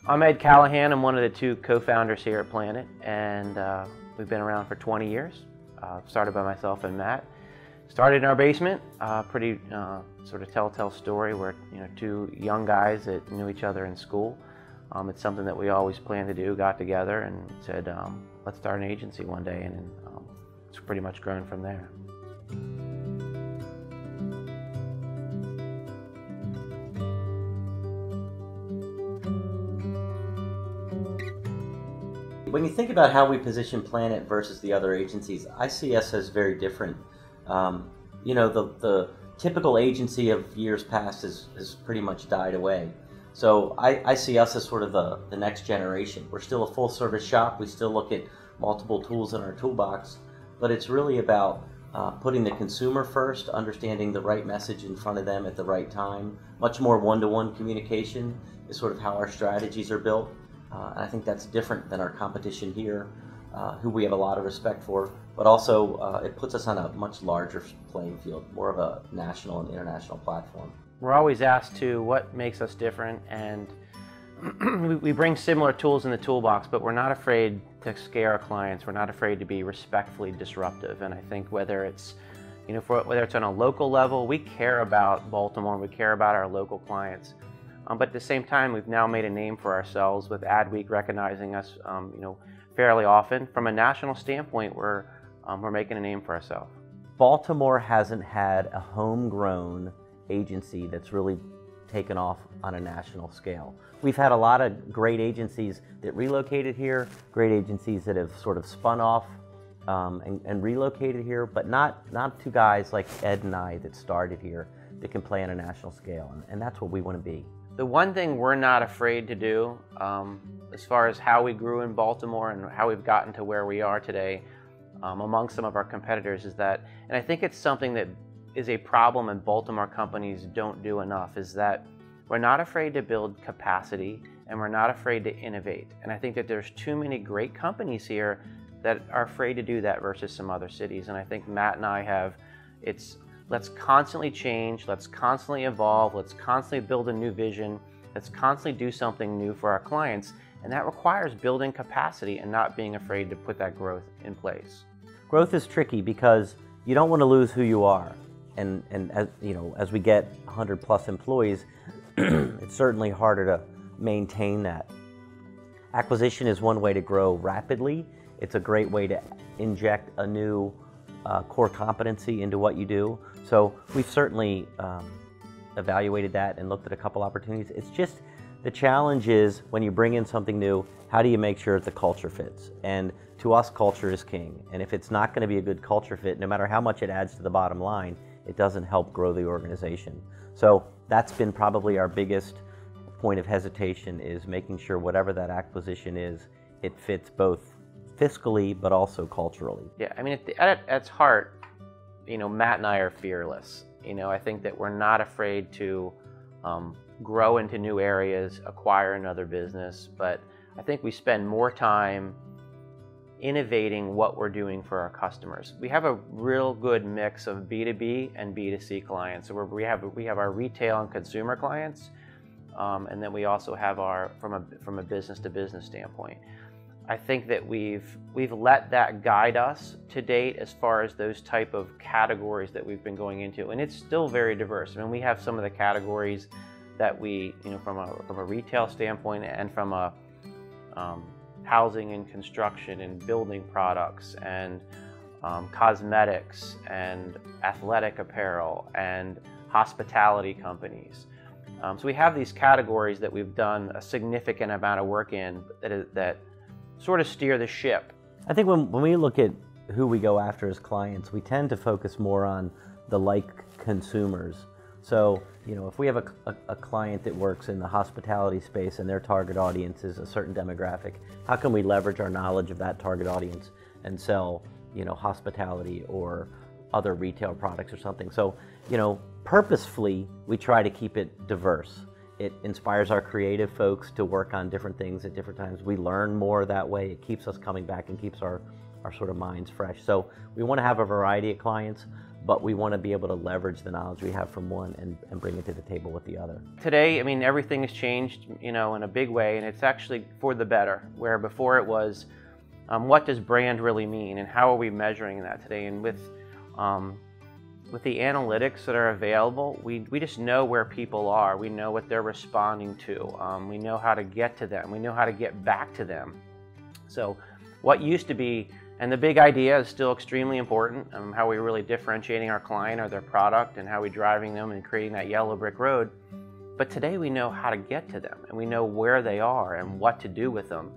I'm Ed Callahan. I'm one of the two co-founders here at Planit, and we've been around for 20 years. Started by myself and Matt. Started in our basement. Pretty sort of telltale story. We're two young guys that knew each other in school. It's something that we always planned to do. Got together and said, let's start an agency one day, and it's pretty much grown from there. When you think about how we position Planit versus the other agencies, I see us as very different. The typical agency of years past has pretty much died away. So I see us as sort of the next generation. We're still a full service shop. We still look at multiple tools in our toolbox, but it's really about putting the consumer first, understanding the right message in front of them at the right time. Much more one-to-one communication is sort of how our strategies are built. And I think that's different than our competition here, who we have a lot of respect for, but also it puts us on a much larger playing field, more of a national and international platform. We're always asked to what makes us different, and we bring similar tools in the toolbox, but we're not afraid to scare our clients. We're not afraid to be respectfully disruptive, and I think whether it's whether it's on a local level, we care about Baltimore, we care about our local clients. But at the same time, we've now made a name for ourselves with Adweek recognizing us, fairly often. From a national standpoint, we're making a name for ourselves. Baltimore hasn't had a homegrown agency that's really taken off on a national scale. We've had a lot of great agencies that relocated here, great agencies that have sort of spun off and relocated here, but not two guys like Ed and I that started here that can play on a national scale, and that's what we want to be. The one thing we're not afraid to do, as far as how we grew in Baltimore and how we've gotten to where we are today among some of our competitors, is that, and I think it's something that is a problem and Baltimore companies don't do enough, is that we're not afraid to build capacity and we're not afraid to innovate. And I think that there's too many great companies here that are afraid to do that versus some other cities. And I think Matt and I have, let's constantly change, let's constantly evolve, let's constantly build a new vision, let's constantly do something new for our clients, and that requires building capacity and not being afraid to put that growth in place. Growth is tricky because you don't want to lose who you are, and as we get 100 plus employees, it's certainly harder to maintain that. Acquisition is one way to grow rapidly. It's a great way to inject a new core competency into what you do. So we've certainly evaluated that and looked at a couple opportunities. It's just the challenge is when you bring in something new, how do you make sure that the culture fits? And to us, culture is king. And if it's not going to be a good culture fit, no matter how much it adds to the bottom line, it doesn't help grow the organization. So that's been probably our biggest point of hesitation, is making sure whatever that acquisition is, it fits both fiscally but also culturally. Yeah, I mean, at its heart, Matt and I are fearless. I think that we're not afraid to grow into new areas, acquire another business, but I think we spend more time innovating what we're doing for our customers. We have a real good mix of B2B and B2C clients. So we have our retail and consumer clients, and then we also have our from a business to business standpoint. I think that we've let that guide us to date as far as those type of categories that we've been going into, and it's still very diverse. I mean, we have some of the categories that we, from a retail standpoint and from a housing and construction and building products and cosmetics and athletic apparel and hospitality companies. So we have these categories that we've done a significant amount of work in that sort of steer the ship. I think when we look at who we go after as clients, we tend to focus more on the like consumers. So, if we have a client that works in the hospitality space and their target audience is a certain demographic, how can we leverage our knowledge of that target audience and sell, hospitality or other retail products or something? So, purposefully, we try to keep it diverse. It inspires our creative folks to work on different things at different times. We learn more that way. It keeps us coming back and keeps our sort of minds fresh. So we want to have a variety of clients, but we want to be able to leverage the knowledge we have from one and bring it to the table with the other. Today, I mean, everything has changed, in a big way, and it's actually for the better, where before it was, what does brand really mean, and how are we measuring that today? And with the analytics that are available, we just know where people are. We know what they're responding to. We know how to get to them. We know how to get back to them. So what used to be, and the big idea is still extremely important, how we're really differentiating our client or their product and how we're driving them and creating that yellow brick road. But today we know how to get to them, and we know where they are and what to do with them.